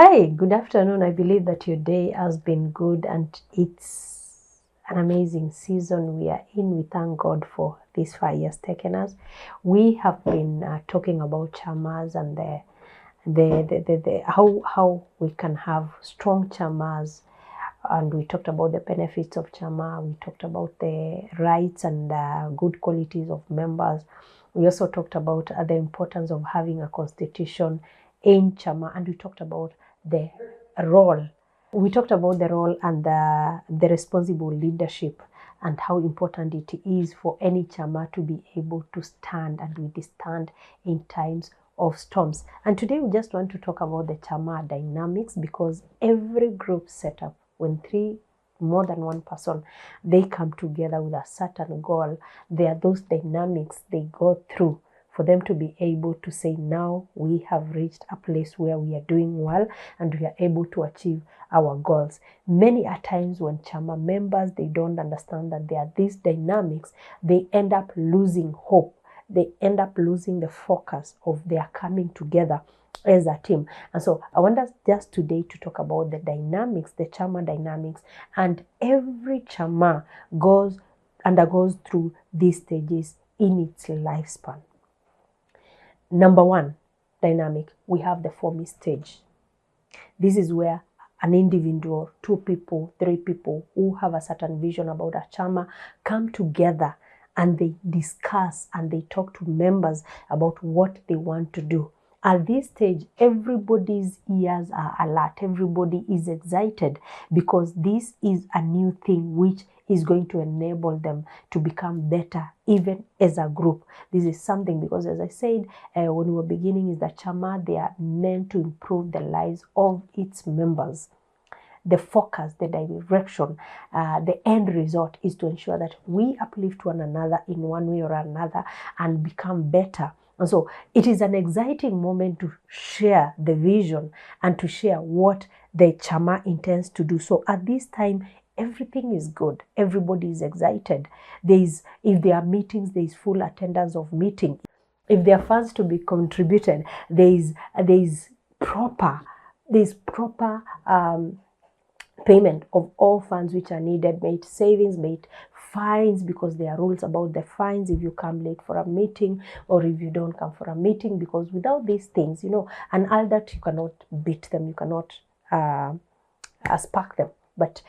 Hi, good afternoon. I believe that your day has been good and it's an amazing season we are in. We thank God for these 5 years taken us. We have been talking about chamas and how we can have strong chamas, and we talked about the benefits of chama. We talked about the rights and good qualities of members. We also talked about the importance of having a constitution in chama, and we talked about the role. We talked about the role and the responsible leadership and how important it is for any chama to be able to stand and withstand in times of storms. And today we just want to talk about the chama dynamics, because every group setup, when more than one person, they come together with a certain goal, there are those dynamics they go through for them to be able to say, now we have reached a place where we are doing well and we are able to achieve our goals. Many a times when chama members, they don't understand that there are these dynamics, they end up losing hope. They end up losing the focus of their coming together as a team. And so I want us just today to talk about the dynamics, the chama dynamics, and every chama undergoes through these stages in its lifespan. Number one dynamic, we have the forming stage. This is where an individual, 2 people, 3 people who have a certain vision about a chama come together and they discuss and they talk to members about what they want to do. At this stage, everybody's ears are alert. Everybody is excited because this is a new thing which is going to enable them to become better even as a group. This is something, because as I said when we were beginning, is that chama, they are meant to improve the lives of its members. The focus, the direction, the end result is to ensure that we uplift one another in one way or another and become better. And so it is an exciting moment to share the vision and to share what the chama intends to do. So at this time, everything is good. Everybody is excited. If there are meetings, there is full attendance of meeting. If there are funds to be contributed, there is proper payment of all funds which are needed, be it savings, be it fines, because there are rules about the fines if you come late for a meeting or if you don't come for a meeting, because without these things, and all that, you cannot beat them, you cannot spark them. But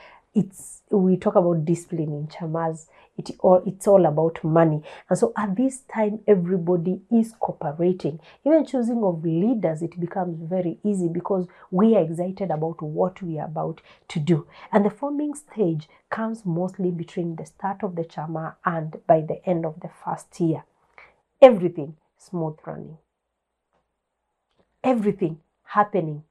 we talk about discipline in chamas. It's all about money. And so at this time, everybody is cooperating. Even choosing of leaders, it becomes very easy because we are excited about what we are about to do. And the forming stage comes mostly between the start of the chama and by the end of the first year. Everything smooth running. Everything happening.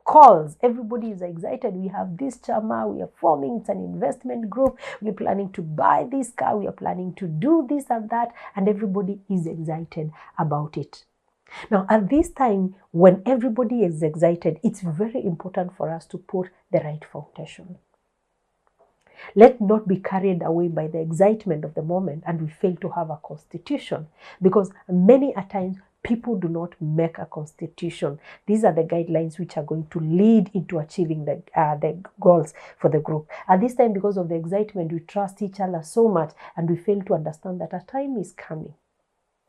Calls, everybody is excited. We have this chama, we are forming, it's an investment group, we're planning to buy this car, we are planning to do this and that, and everybody is excited about it. Now at this time, when everybody is excited, it's very important for us to put the right foundation. Let's not be carried away by the excitement of the moment and we fail to have a constitution, because many a times people do not make a constitution. These are the guidelines which are going to lead into achieving the goals for the group. At this time, because of the excitement, we trust each other so much and we fail to understand that a time is coming.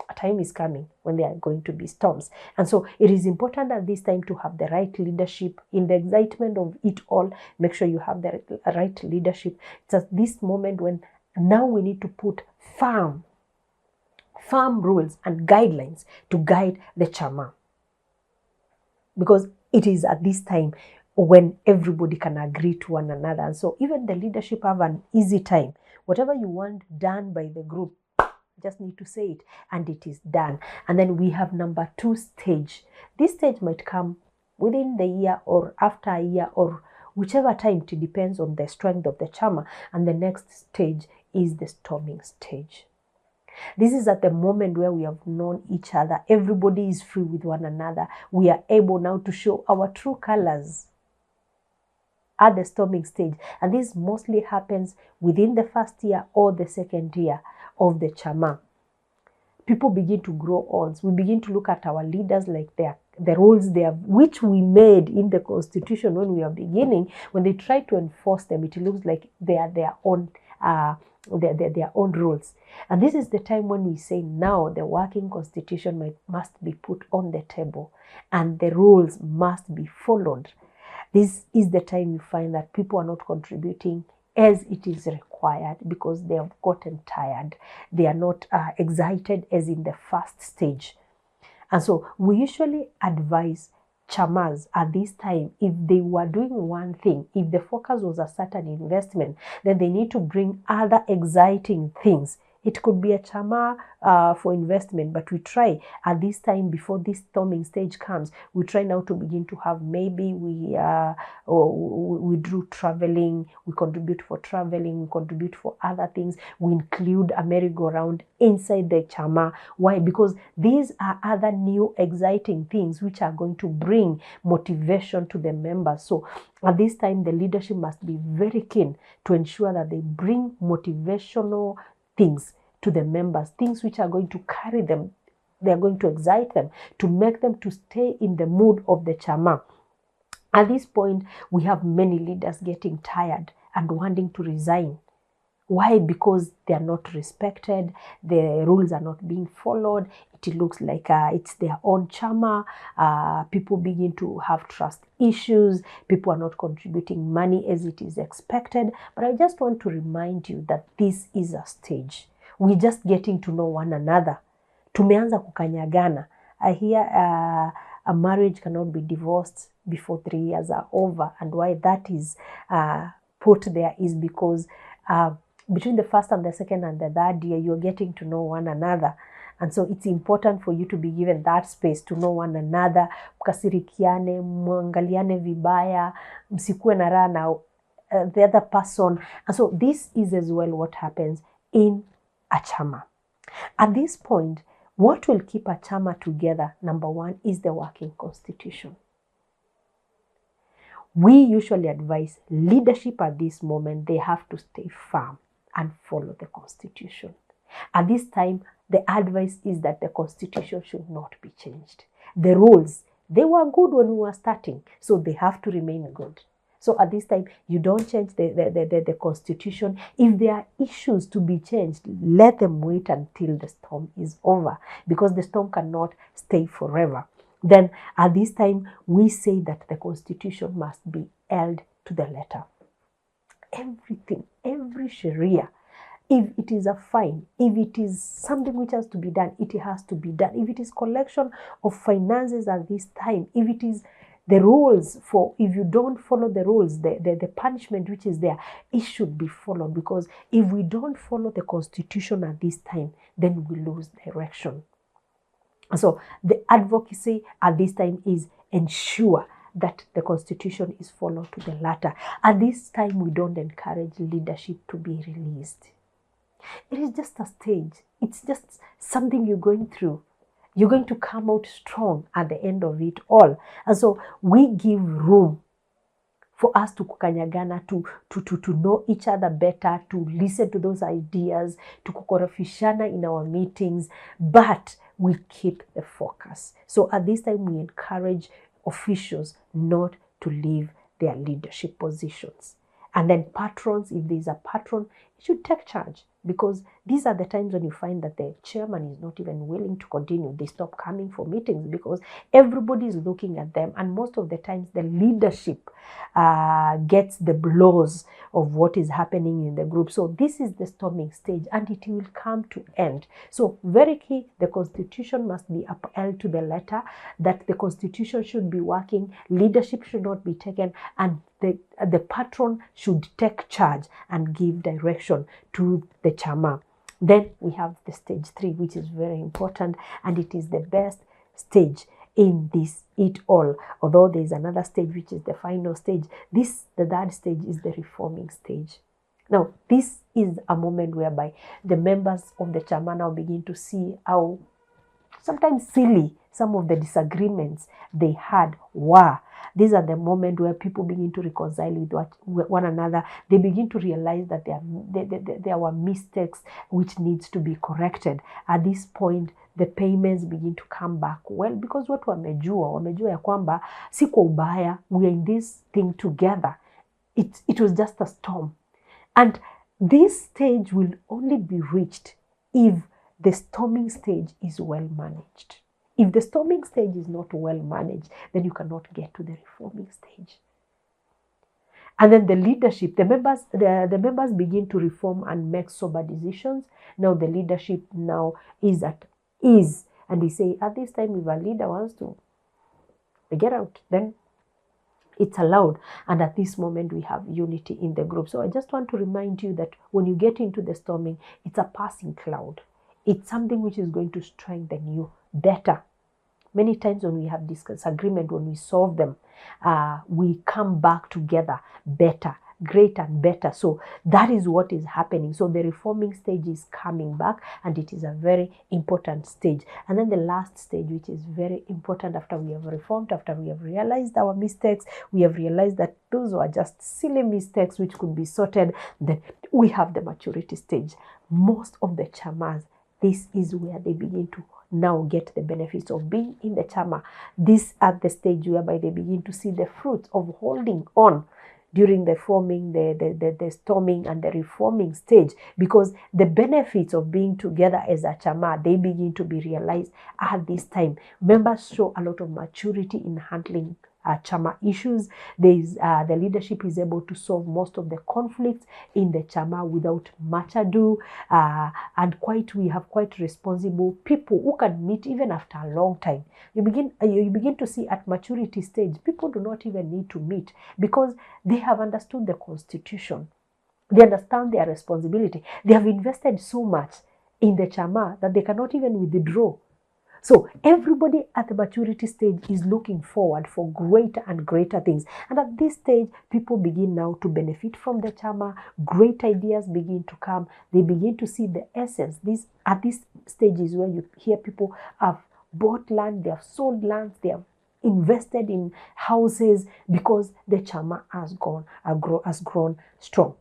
A time is coming when there are going to be storms. And so it is important at this time to have the right leadership. In the excitement of it all, make sure you have the right leadership. It's at this moment when now we need to put firm rules and guidelines to guide the chama, because it is at this time when everybody can agree to one another. And so even the leadership have an easy time. Whatever you want done by the group, just need to say it and it is done. And then we have number 2 stage. This stage might come within the year or after a year or whichever time. It depends on the strength of the chama. And the next stage is the storming stage. This is at the moment where we have known each other. Everybody is free with one another. We are able now to show our true colors at the storming stage. And this mostly happens within the first year or the second year of the chama. People begin to grow old. We begin to look at our leaders like they the rules they have, which we made in the constitution when we are beginning, when they try to enforce them, it looks like they are their own their own rules. And this is the time when we say now the working constitution must be put on the table and the rules must be followed. This is the time you find that people are not contributing as it is required because they have gotten tired. They are not excited as in the first stage. And so we usually advise chamas at this time, if they were doing one thing, if the focus was a certain investment, then they need to bring other exciting things. It could be a chama for investment, but we try at this time, before this storming stage comes, we try now to begin to have, maybe we do traveling, we contribute for traveling, we contribute for other things, we include a merry-go-round inside the chama. Why? Because these are other new exciting things which are going to bring motivation to the members. So at this time, the leadership must be very keen to ensure that they bring motivational things to the members, things which are going to carry them, they are going to excite them, to make them to stay in the mood of the chama. At this point, we have many leaders getting tired and wanting to resign. Why? Because they are not respected, the rules are not being followed, it looks like it's their own chama, people begin to have trust issues, people are not contributing money as it is expected. But I just want to remind you that this is a stage. We're just getting to know one another. Tumeanza kukanyagana. I hear a marriage cannot be divorced before 3 years are over. And why that is put there is because between the first and the second and the third year, you're getting to know one another. And so it's important for you to be given that space to know one another. Mkasirikiane, muangaliane vibaya, msikuwe na raha na the other person. And so this is as well what happens in a chama. At this point, what will keep a chama together, number one, is the working constitution. We usually advise leadership at this moment, they have to stay firm and follow the constitution. At this time, the advice is that the constitution should not be changed. The rules, they were good when we were starting, so they have to remain good. So at this time, you don't change the constitution. If there are issues to be changed, let them wait until the storm is over, because the storm cannot stay forever. Then at this time, we say that the constitution must be held to the letter. Everything, every sharia, if it is a fine, if it is something which has to be done, it has to be done. If it is collection of finances at this time, if it is the rules for, if you don't follow the rules, the punishment which is there, it should be followed. Because if we don't follow the constitution at this time, then we lose direction. So the advocacy at this time is ensure that the constitution is followed to the letter. At this time, we don't encourage leadership to be released. It is just a stage. It's just something you're going through. You're going to come out strong at the end of it all. And so we give room for us to kukanyagana, to know each other better, to listen to those ideas, to kukorofishana in our meetings, but we keep the focus. So at this time, we encourage officials not to leave their leadership positions. And then patrons, if there's a patron, he should take charge, because these are the times when you find that the chairman is not even willing to continue. They stop coming for meetings because everybody is looking at them, and most of the times the leadership gets the blows of what is happening in the group. So this is the storming stage, and it will come to end. So very key, the constitution must be upheld to the letter, that the constitution should be working, leadership should not be taken, and the patron should take charge and give direction to the chama. Then we have the stage 3, which is very important, and it is the best stage in this it all. Although there is another stage which is the final stage, the third stage is the reforming stage. Now, this is a moment whereby the members of the chama now begin to see how sometimes silly, some of the disagreements they had were. These are the moments where people begin to reconcile with one another. They begin to realize that there were mistakes which needs to be corrected. At this point, the payments begin to come back. Well, because watu wamejua ya kwamba si kwa ubaya, we are in this thing together. It was just a storm. And this stage will only be reached if the storming stage is well managed. If the storming stage is not well managed, then you cannot get to the reforming stage. And then the leadership, the members begin to reform and make sober decisions. Now the leadership now is at ease. And we say, at this time, if a leader wants to get out, then it's allowed. And at this moment, we have unity in the group. So I just want to remind you that when you get into the storming, it's a passing cloud. It's something which is going to strengthen you better. Many times when we have disagreement, when we solve them, we come back together better, greater and better. So that is what is happening. So the reforming stage is coming back, and it is a very important stage. And then the last stage, which is very important after we have reformed, after we have realized our mistakes, we have realized that those were just silly mistakes which could be sorted, then we have the maturity stage. Most of the chamas, this is where they begin to now get the benefits of being in the chama. This at the stage whereby they begin to see the fruits of holding on during the forming, the storming and the reforming stage, because the benefits of being together as a chama, they begin to be realized at this time. Members show a lot of maturity in handling chama issues. The leadership is able to solve most of the conflicts in the chama without much ado, and we have quite responsible people who can meet even after a long time. You begin to see at maturity stage, people do not even need to meet because they have understood the constitution. They understand their responsibility. They have invested so much in the chama that they cannot even withdraw. So everybody at the maturity stage is looking forward for greater and greater things. And at this stage, people begin now to benefit from the chama. Great ideas begin to come. They begin to see the essence. At this stage is where you hear people have bought land, they have sold lands, they have invested in houses because the chama has grown strong.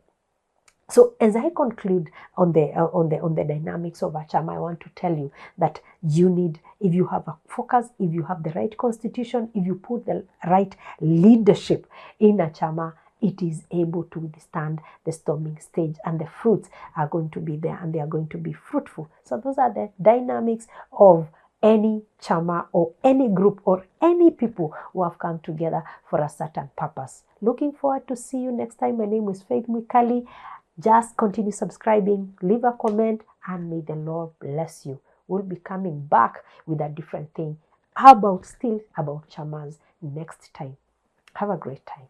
So as I conclude on the dynamics of a chama, I want to tell you that you need, if you have a focus, if you have the right constitution, if you put the right leadership in a chama, it is able to withstand the storming stage, and the fruits are going to be there and they are going to be fruitful. So those are the dynamics of any chama or any group or any people who have come together for a certain purpose. Looking forward to see you next time. My name is Faith Mwikali. Just continue subscribing, leave a comment, and may the Lord bless you. We'll be coming back with a different thing. How about chamas next time? Have a great time.